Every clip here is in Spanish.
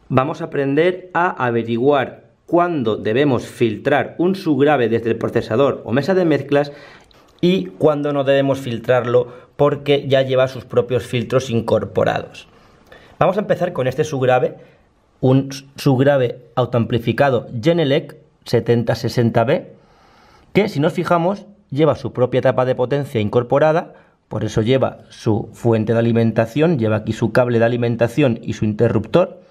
vamos a aprender a averiguar cuándo debemos filtrar un subgrave desde el procesador o mesa de mezclas y cuándo no debemos filtrarlo porque ya lleva sus propios filtros incorporados. Vamos a empezar con este subgrave, un subgrave autoamplificado Genelec 7060B, que si nos fijamos lleva su propia tapa de potencia incorporada, por eso lleva su fuente de alimentación, lleva aquí su cable de alimentación y su interruptor,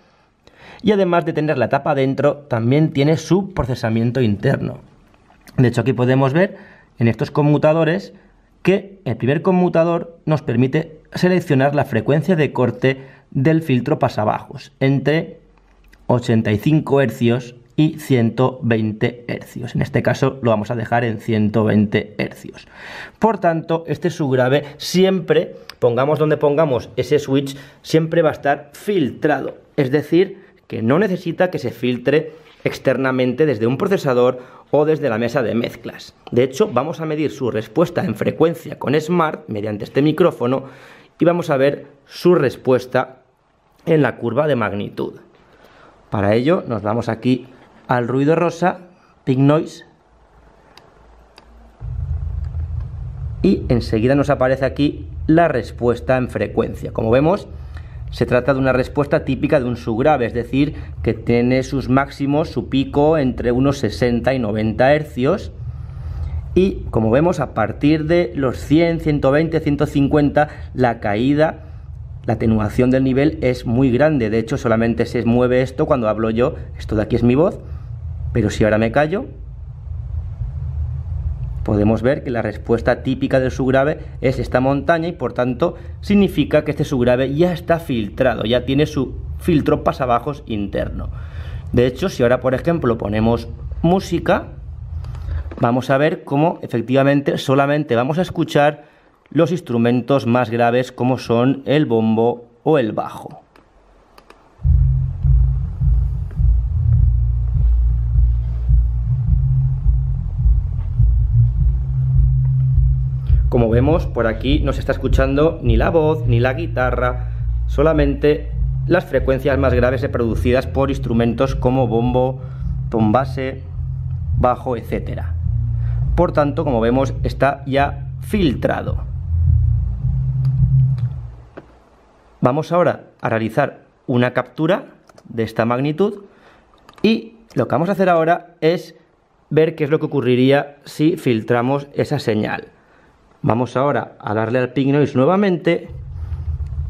y además de tener la tapa dentro, también tiene su procesamiento interno. De hecho, aquí podemos ver en estos conmutadores que el primer conmutador nos permite seleccionar la frecuencia de corte del filtro pasabajos entre 85 Hz y 120 Hz. En este caso lo vamos a dejar en 120 Hz. Por tanto, este subgrave siempre, pongamos donde pongamos ese switch, siempre va a estar filtrado. Es decir, que no necesita que se filtre externamente desde un procesador o desde la mesa de mezclas. De hecho, vamos a medir su respuesta en frecuencia con Smart mediante este micrófono y vamos a ver su respuesta en la curva de magnitud. Para ello nos vamos aquí al ruido rosa, Peak Noise, y enseguida nos aparece aquí la respuesta en frecuencia. Como vemos, se trata de una respuesta típica de un subgrave, es decir, que tiene sus máximos, su pico entre unos 60 y 90 Hz. Y como vemos, a partir de los 100, 120, 150, la caída, la atenuación del nivel es muy grande. De hecho, solamente se mueve esto cuando hablo yo. Esto de aquí es mi voz, pero si ahora me callo, podemos ver que la respuesta típica del subgrave es esta montaña y por tanto significa que este subgrave ya está filtrado, ya tiene su filtro pasabajos interno. De hecho, si ahora por ejemplo ponemos música, vamos a ver cómo efectivamente solamente vamos a escuchar los instrumentos más graves como son el bombo o el bajo. Como vemos, por aquí no se está escuchando ni la voz ni la guitarra, solamente las frecuencias más graves producidas por instrumentos como bombo, tombase, bajo, etc. Por tanto, como vemos, está ya filtrado. Vamos ahora a realizar una captura de esta magnitud y lo que vamos a hacer ahora es ver qué es lo que ocurriría si filtramos esa señal. Vamos ahora a darle al Peak Noise nuevamente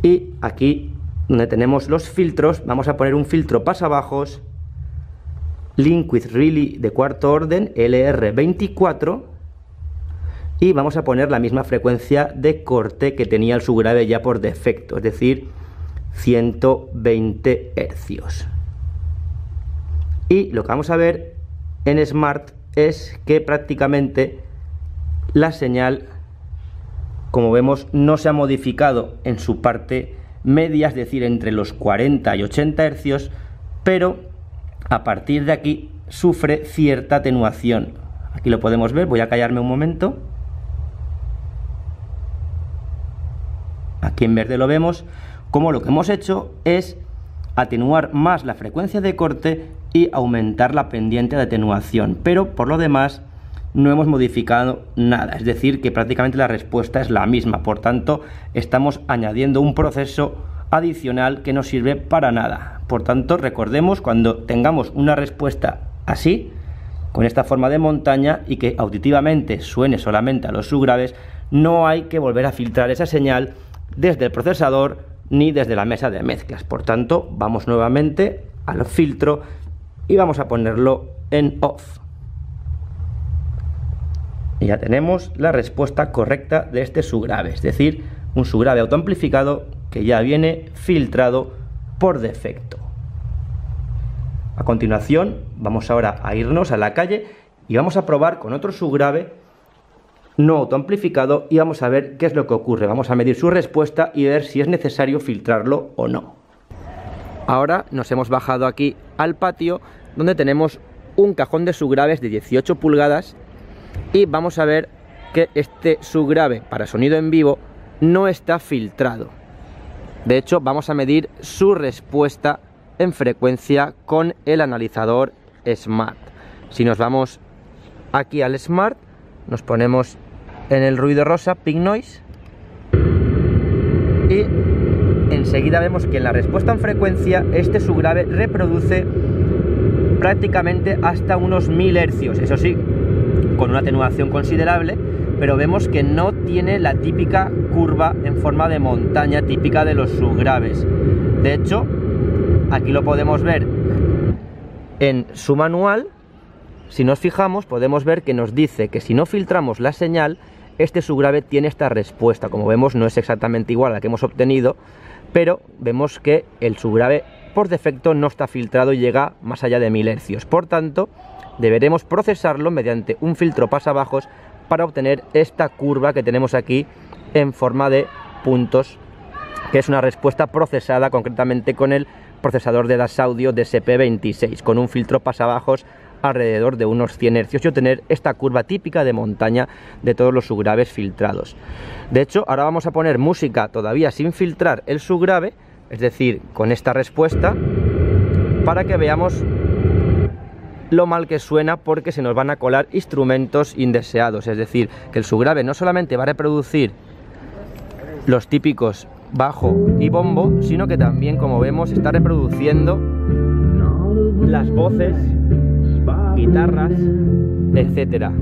y aquí donde tenemos los filtros vamos a poner un filtro pasabajos Link with Relay de cuarto orden LR24 y vamos a poner la misma frecuencia de corte que tenía el subgrave ya por defecto, es decir 120 Hz. Y lo que vamos a ver en Smart es que prácticamente la señal, como vemos, no se ha modificado en su parte media, es decir, entre los 40 y 80 Hz, pero a partir de aquí sufre cierta atenuación. Aquí lo podemos ver, voy a callarme un momento. Aquí en verde lo vemos, como lo que hemos hecho es atenuar más la frecuencia de corte y aumentar la pendiente de atenuación, pero por lo demás no hemos modificado nada, es decir, que prácticamente la respuesta es la misma. Por tanto, estamos añadiendo un proceso adicional que no sirve para nada. Por tanto, recordemos, cuando tengamos una respuesta así, con esta forma de montaña y que auditivamente suene solamente a los subgraves, no hay que volver a filtrar esa señal desde el procesador ni desde la mesa de mezclas. Por tanto, vamos nuevamente al filtro y vamos a ponerlo en off. Y ya tenemos la respuesta correcta de este subgrave, es decir, un subgrave autoamplificado que ya viene filtrado por defecto. A continuación vamos ahora a irnos a la calle y vamos a probar con otro subgrave no autoamplificado y vamos a ver qué es lo que ocurre. Vamos a medir su respuesta y ver si es necesario filtrarlo o no. Ahora nos hemos bajado aquí al patio donde tenemos un cajón de subgraves de 18 pulgadas y vamos a ver que este subgrave para sonido en vivo no está filtrado. De hecho, vamos a medir su respuesta en frecuencia con el analizador Smart. Si nos vamos aquí al Smart, nos ponemos en el ruido rosa, Pink Noise, y enseguida vemos que en la respuesta en frecuencia este subgrave reproduce prácticamente hasta unos 1000 hercios, eso sí, con una atenuación considerable, pero vemos que no tiene la típica curva en forma de montaña típica de los subgraves. De hecho, aquí lo podemos ver en su manual. Si nos fijamos, podemos ver que nos dice que si no filtramos la señal, este subgrave tiene esta respuesta. Como vemos, no es exactamente igual a la que hemos obtenido, pero vemos que el subgrave por defecto no está filtrado y llega más allá de 1000 hercios. Por tanto, deberemos procesarlo mediante un filtro pasabajos para obtener esta curva que tenemos aquí en forma de puntos, que es una respuesta procesada concretamente con el procesador de DAS Audio DSP26, con un filtro pasabajos alrededor de unos 100 hercios y obtener esta curva típica de montaña de todos los subgraves filtrados. De hecho, ahora vamos a poner música todavía sin filtrar el subgrave, es decir, con esta respuesta, para que veamos lo mal que suena, porque se nos van a colar instrumentos indeseados. Es decir, que el subgrave no solamente va a reproducir los típicos bajo y bombo, sino que también, como vemos, está reproduciendo las voces, guitarras, etcétera.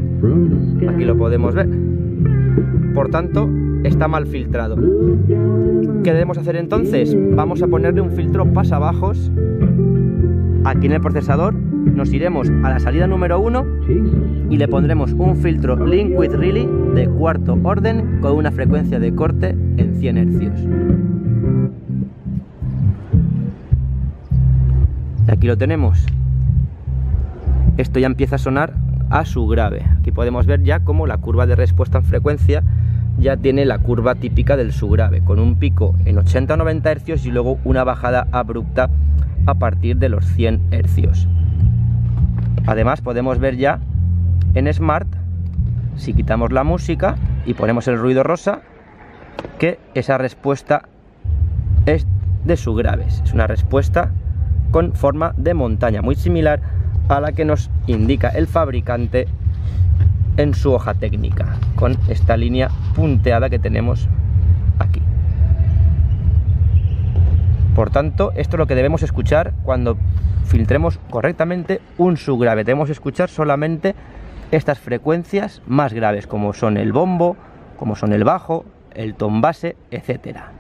Aquí lo podemos ver. Por tanto, está mal filtrado. ¿Qué debemos hacer entonces? Vamos a ponerle un filtro pasabajos aquí en el procesador. Nos iremos a la salida número 1 y le pondremos un filtro Link with Relay de cuarto orden con una frecuencia de corte en 100 hercios. Aquí lo tenemos. Esto ya empieza a sonar a subgrave. Aquí podemos ver ya cómo la curva de respuesta en frecuencia ya tiene la curva típica del subgrave, con un pico en 80 o 90 hercios y luego una bajada abrupta a partir de los 100 hercios. Además podemos ver ya en Smart, si quitamos la música y ponemos el ruido rosa, que esa respuesta es de subgraves. Es una respuesta con forma de montaña, muy similar a la que nos indica el fabricante en su hoja técnica, con esta línea punteada que tenemos aquí. Por tanto, esto es lo que debemos escuchar cuando filtremos correctamente un subgrave. Debemos escuchar solamente estas frecuencias más graves, como son el bombo, como son el bajo, el tom base, etcétera.